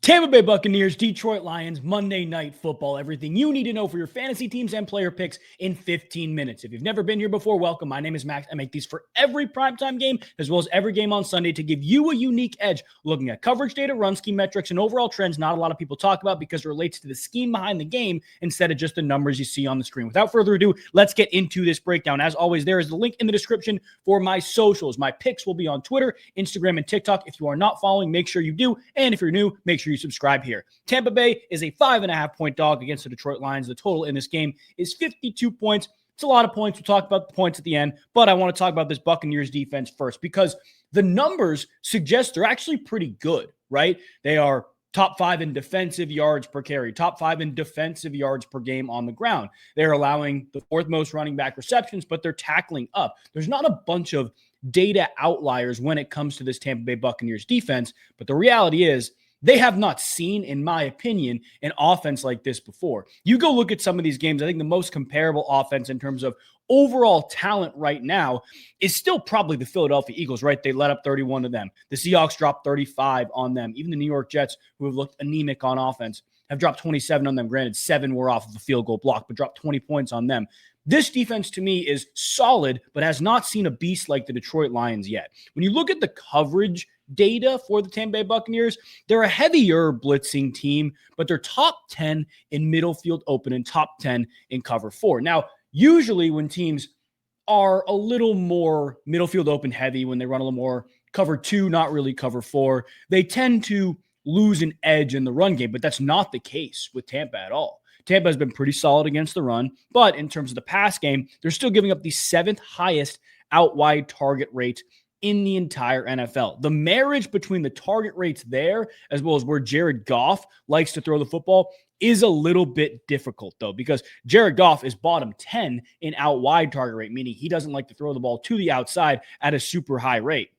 Tampa Bay Buccaneers, Detroit Lions, Monday Night Football. Everything you need to know for your fantasy teams and player picks in 15 minutes. If you've never been here before, welcome. My name is Max. I make these for every primetime game as well as every game on Sunday to give you a unique edge looking at coverage data, run scheme metrics, and overall trends not a lot of people talk about because it relates to the scheme behind the game instead of just the numbers you see on the screen. Without further ado, let's get into this breakdown. As always, there is the link in the description for my socials. My picks will be on Twitter, Instagram, and TikTok. If you are not following, make sure you do. And if you're new, make sure you subscribe here. Tampa Bay is a 5.5-point dog against the Detroit Lions. The total in this game is 52 points. It's a lot of points. We'll talk about the points at the end, but I want to talk about this Buccaneers defense first because the numbers suggest they're actually pretty good, right? They are top 5 in defensive yards per carry, top 5 in defensive yards per game on the ground. They're allowing the 4th most running back receptions, but they're tackling up. There's not a bunch of data outliers when it comes to this Tampa Bay Buccaneers defense, but the reality is they have not seen, in my opinion, an offense like this before. You go look at some of these games, I think the most comparable offense in terms of overall talent right now is still probably the Philadelphia Eagles, right? They let up 31 to them. The Seahawks dropped 35 on them. Even the New York Jets, who have looked anemic on offense, have dropped 27 on them. Granted, 7 were off of a field goal block, but dropped 20 points on them. This defense to me is solid, but has not seen a beast like the Detroit Lions yet. When you look at the coverage data for the Tampa Bay Buccaneers, they're a heavier blitzing team, but they're top 10 in middle field open and top 10 in cover 4. Now, usually when teams are a little more middle field open heavy, when they run a little more cover 2, not really cover 4, they tend to lose an edge in the run game, but that's not the case with Tampa at all. Tampa has been pretty solid against the run, but in terms of the pass game, they're still giving up the 7th highest out wide target rate in the entire NFL. The marriage between the target rates there, as well as where Jared Goff likes to throw the football, is a little bit difficult, though, because Jared Goff is bottom 10 in out wide target rate, meaning he doesn't like to throw the ball to the outside at a super high rate.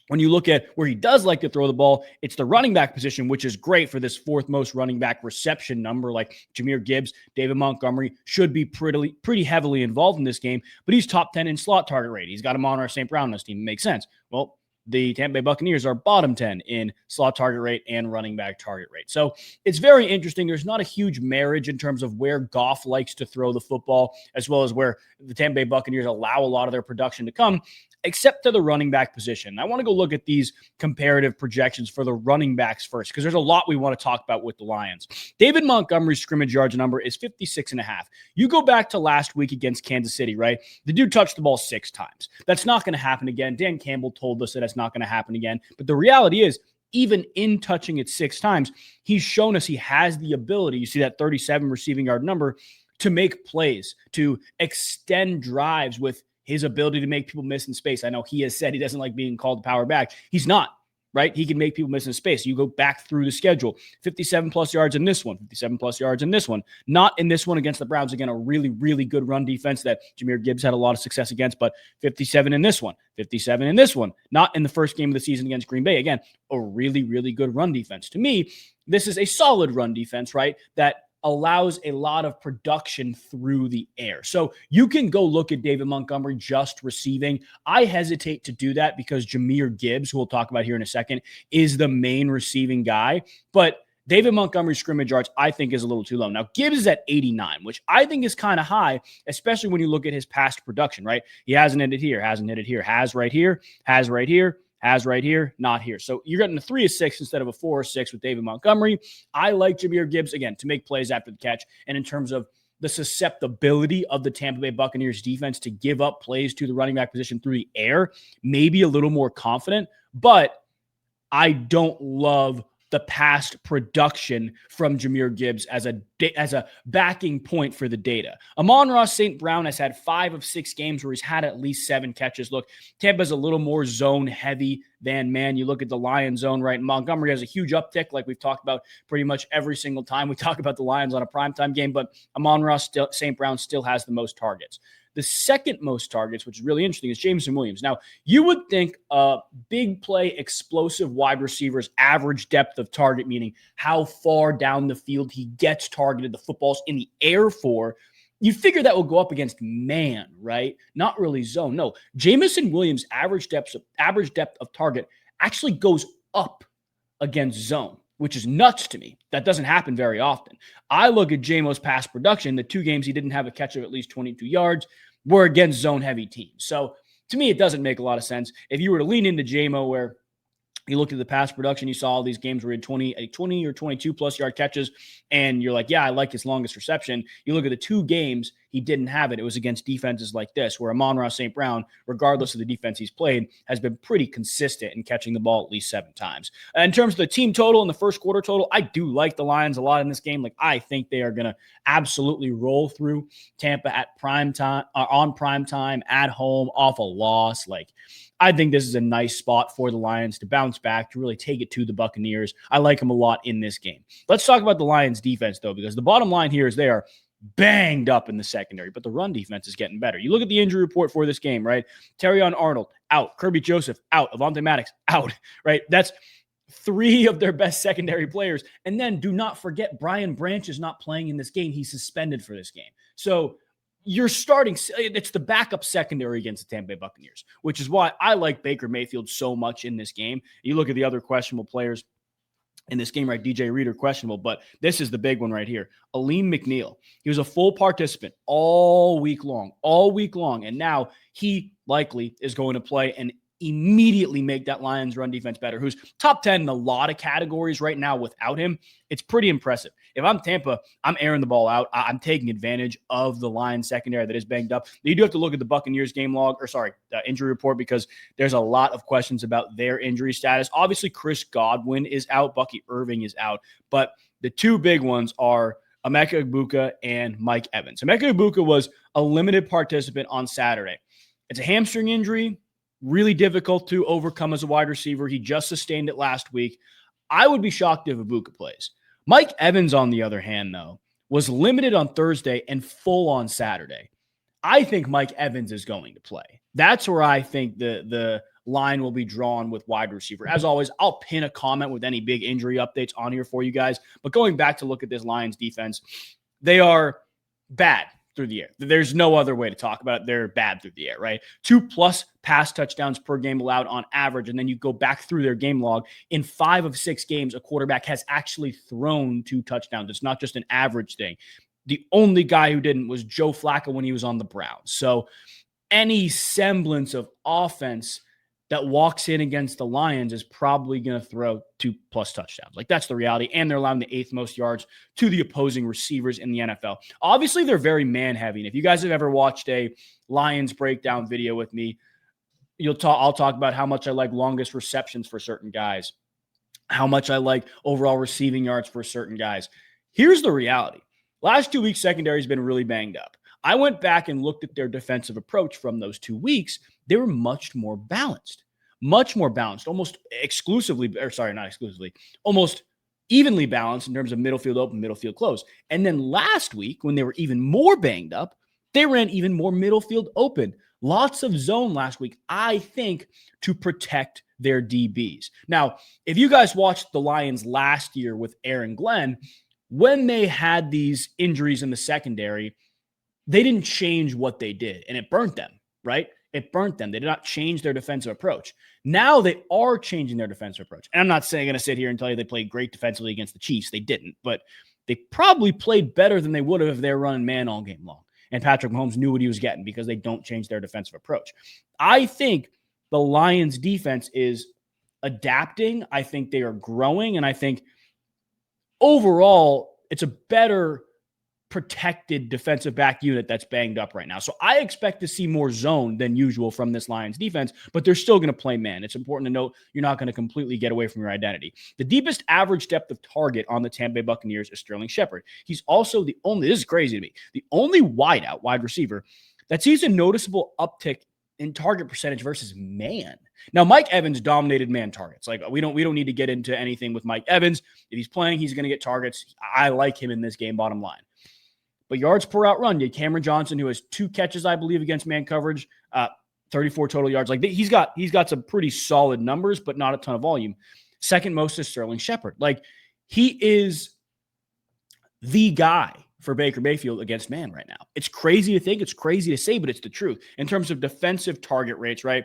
When you look at where he does like to throw the ball, it's the running back position, which is great for this 4th most running back reception number. Like Jahmyr Gibbs, David Montgomery should be pretty heavily involved in this game, but he's top 10 in slot target rate. He's got Amon-Ra St. Brown on his team. It makes sense. Well, the Tampa Bay Buccaneers are bottom 10 in slot target rate and running back target rate. So it's very interesting. There's not a huge marriage in terms of where Goff likes to throw the football, as well as where the Tampa Bay Buccaneers allow a lot of their production to come, except to the running back position. I want to go look at these comparative projections for the running backs first, because there's a lot we want to talk about with the Lions. David Montgomery's scrimmage yards number is 56.5. You go back to last week against Kansas City, right? The dude touched the ball 6 times. That's not going to happen again. Dan Campbell told us that that's not going to happen again. But the reality is, even in touching it 6 times, he's shown us he has the ability, you see that 37 receiving yard number, to make plays, to extend drives with his ability to make people miss in space. I know he has said he doesn't like being called the power back. He's not, right? He can make people miss in space. You go back through the schedule, 57 plus yards in this one, 57 plus yards in this one, not in this one against the Browns. Again, a really, really good run defense that Jahmyr Gibbs had a lot of success against, but 57 in this one, 57 in this one, not in the first game of the season against Green Bay. Again, a really, really good run defense. To me, this is a solid run defense, right? That allows a lot of production through the air. So you can go look at David Montgomery just receiving. I hesitate to do that because Jahmyr Gibbs, who we'll talk about here in a second, is the main receiving guy. But David Montgomery's scrimmage yards, I think, is a little too low. Now, Gibbs is at 89, which I think is kind of high, especially when you look at his past production, right? He hasn't hit it here, hasn't hit it here, has right here, has right here, has right here, not here. So you're getting a 3 of 6 instead of a 4 or 6 with David Montgomery. I like Jahmyr Gibbs, again, to make plays after the catch. And in terms of the susceptibility of the Tampa Bay Buccaneers defense to give up plays to the running back position through the air, maybe a little more confident. But I don't love the past production from Jahmyr Gibbs as a backing point for the data. Amon-Ra St. Brown has had 5 of 6 games where he's had at least 7 catches. Look, Tampa's a little more zone heavy than man. You look at the Lions zone, right? Montgomery has a huge uptick, like we've talked about pretty much every single time we talk about the Lions on a primetime game, but Amon-Ra St. Brown still has the most targets. The second most targets, which is really interesting, is Jameson Williams. Now, you would think a big play, explosive wide receiver's average depth of target, meaning how far down the field he gets targeted, the footballs in the air for, you figure that will go up against man, right? Not really zone. No, Jameson Williams' average depth of target actually goes up against zone. which is nuts to me. That doesn't happen very often. I look at Jamo's pass production. The 2 games he didn't have a catch of at least 22 yards were against zone-heavy teams. So to me, it doesn't make a lot of sense. If you were to lean into Jamo, where you looked at the pass production, you saw all these games where he had 20 or 22 plus yard catches, and you're like, yeah, I like his longest reception. You look at the 2 games, he didn't have it. It was against defenses like this, where Amon-Ra St. Brown, regardless of the defense he's played, has been pretty consistent in catching the ball at least 7 times. In terms of the team total and the first quarter total, I do like the Lions a lot in this game. Like, I think they are going to absolutely roll through Tampa at prime time, on prime time, at home, off a loss. Like, I think this is a nice spot for the Lions to bounce back, to really take it to the Buccaneers. I like them a lot in this game. Let's talk about the Lions defense, though, because the bottom line here is they are banged up in the secondary, but the run defense is getting better. You look at the injury report for this game, right? Terrion Arnold, out. Kirby Joseph, out. Avonte Maddox, out, right? That's 3 of their best secondary players. And then do not forget, Brian Branch is not playing in this game. He's suspended for this game. So you're starting, it's the backup secondary against the Tampa Bay Buccaneers, which is why I like Baker Mayfield so much in this game. You look at the other questionable players in this game, right? DJ Reader, questionable, but this is the big one right here. Aleem McNeil. He was a full participant all week long, and now he likely is going to play and immediately make that Lions run defense better, who's top 10 in a lot of categories right now without him. It's pretty impressive. If I'm Tampa, I'm airing the ball out. I'm taking advantage of the Lions secondary that is banged up. You do have to look at the Buccaneers game log, injury report, because there's a lot of questions about their injury status. Obviously, Chris Godwin is out. Bucky Irving is out. But the 2 big ones are Emeka Egbuka and Mike Evans. Emeka Egbuka was a limited participant on Saturday. It's a hamstring injury. Really difficult to overcome as a wide receiver. He just sustained it last week. I would be shocked if Egbuka plays. Mike Evans, on the other hand, though, was limited on Thursday and full on Saturday. I think Mike Evans is going to play. That's where I think the line will be drawn with wide receiver. As always, I'll pin a comment with any big injury updates on here for you guys. But going back to look at this Lions defense, they are bad through the air. There's no other way to talk about it. They're bad through the air, right? 2+ pass touchdowns per game allowed on average. And then you go back through their game log. In 5 of 6 games, a quarterback has actually thrown 2 touchdowns. It's not just an average thing. The only guy who didn't was Joe Flacco when he was on the Browns. So any semblance of offense that walks in against the Lions is probably going to throw 2+ touchdowns. Like, that's the reality. And they're allowing the 8th most yards to the opposing receivers in the NFL. Obviously, they're very man-heavy. And if you guys have ever watched a Lions breakdown video with me, I'll talk about how much I like longest receptions for certain guys, how much I like overall receiving yards for certain guys. Here's the reality. Last 2 weeks, secondary has been really banged up. I went back and looked at their defensive approach from those 2 weeks. They were much more balanced, almost almost evenly balanced in terms of middle field open, middle field close. And then last week, when they were even more banged up, they ran even more middle field open. Lots of zone last week, I think, to protect their DBs. Now, if you guys watched the Lions last year with Aaron Glenn, when they had these injuries in the secondary, they didn't change what they did, and it burnt them, right? It burnt them. They did not change their defensive approach. Now they are changing their defensive approach. And I'm not going to sit here and tell you they played great defensively against the Chiefs. They didn't, but they probably played better than they would have if they were running man all game long. And Patrick Mahomes knew what he was getting because they don't change their defensive approach. I think the Lions defense is adapting. I think they are growing. And I think overall, it's a better protected defensive back unit that's banged up right now. So I expect to see more zone than usual from this Lions defense, but they're still going to play man. It's important to note you're not going to completely get away from your identity. The deepest average depth of target on the Tampa Bay Buccaneers is Sterling Shepard. He's also the only, this is crazy to me, the only wide receiver that sees a noticeable uptick in target percentage versus man. Now, Mike Evans dominated man targets. Like, we don't need to get into anything with Mike Evans. If he's playing, he's going to get targets. I like him in this game, bottom line. But yards per out run, you had Cameron Johnson, who has 2 catches, I believe, against man coverage, 34 total yards. Like, he's got some pretty solid numbers, but not a ton of volume. Second most is Sterling Shepard. Like, he is the guy for Baker Mayfield against man right now. It's crazy to think, it's crazy to say, but it's the truth. In terms of defensive target rates, right?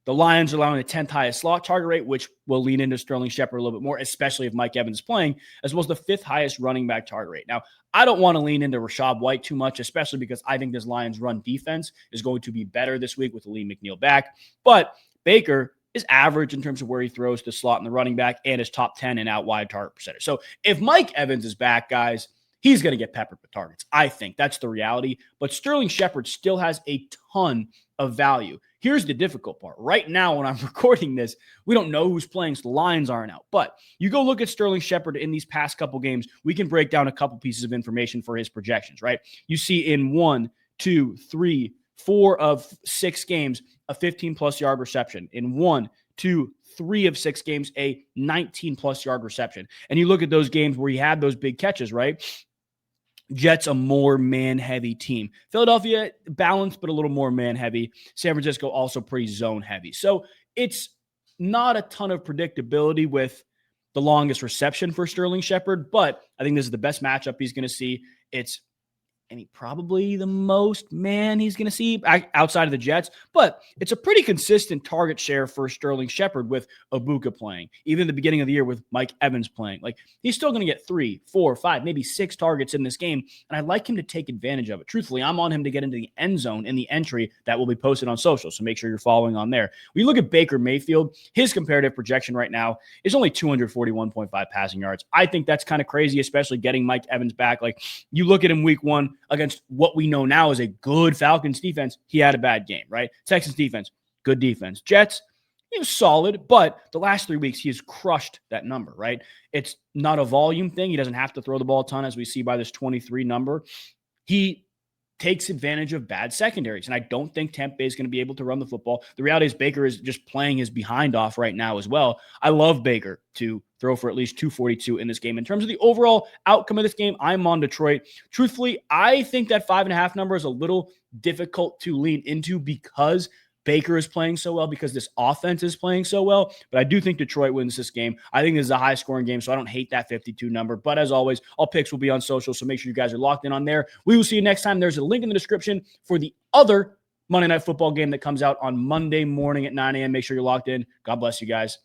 The Lions are allowing the 10th highest slot target rate, which will lean into Sterling Shepard a little bit more, especially if Mike Evans is playing, as well as the 5th highest running back target rate. Now, I don't want to lean into Rachaad White too much, especially because I think this Lions run defense is going to be better this week with Lee McNeil back. But Baker is average in terms of where he throws the slot in the running back and is top 10 in out wide target percentage. So if Mike Evans is back, guys, he's going to get peppered with targets. I think that's the reality. But Sterling Shepard still has a ton of value. Here's the difficult part. Right now, when I'm recording this, we don't know who's playing, so the lines aren't out. But you go look at Sterling Shepard in these past couple games, we can break down a couple pieces of information for his projections, right? You see in 1, 2, 3, 4 of 6 games, a 15-plus yard reception. In 1, 2, 3 of 6 games, a 19-plus yard reception. And you look at those games where he had those big catches, right? Jets, a more man-heavy team. Philadelphia, balanced, but a little more man-heavy. San Francisco, also pretty zone-heavy. So it's not a ton of predictability with the longest reception for Sterling Shepard, but I think this is the best matchup he's going to see. It's probably the most man he's going to see outside of the Jets, but it's a pretty consistent target share for Sterling Shepard with Ibuka playing, even at the beginning of the year with Mike Evans playing. Like, he's still going to get 3, 4, 5, maybe 6 targets in this game, and I'd like him to take advantage of it. Truthfully, I'm on him to get into the end zone in the entry that will be posted on social, so make sure you're following on there. When you look at Baker Mayfield, his comparative projection right now is only 241.5 passing yards. I think that's kind of crazy, especially getting Mike Evans back. Like, you look at him week 1, against what we know now is a good Falcons defense, he had a bad game, right? Texans defense, good defense. Jets, he was solid, but the last 3 weeks, he has crushed that number, right? It's not a volume thing. He doesn't have to throw the ball a ton, as we see by this 23 number. He takes advantage of bad secondaries, and I don't think Tampa Bay is going to be able to run the football. The reality is Baker is just playing his behind off right now as well. I love Baker to throw for at least 242 in this game. In terms of the overall outcome of this game, I'm on Detroit. Truthfully, I think that 5.5 number is a little difficult to lean into because Baker is playing so well, because this offense is playing so well. But I do think Detroit wins this game. I think this is a high-scoring game, so I don't hate that 52 number. But as always, all picks will be on social, so make sure you guys are locked in on there. We will see you next time. There's a link in the description for the other Monday Night Football game that comes out on Monday morning at 9 a.m. Make sure you're locked in. God bless you guys.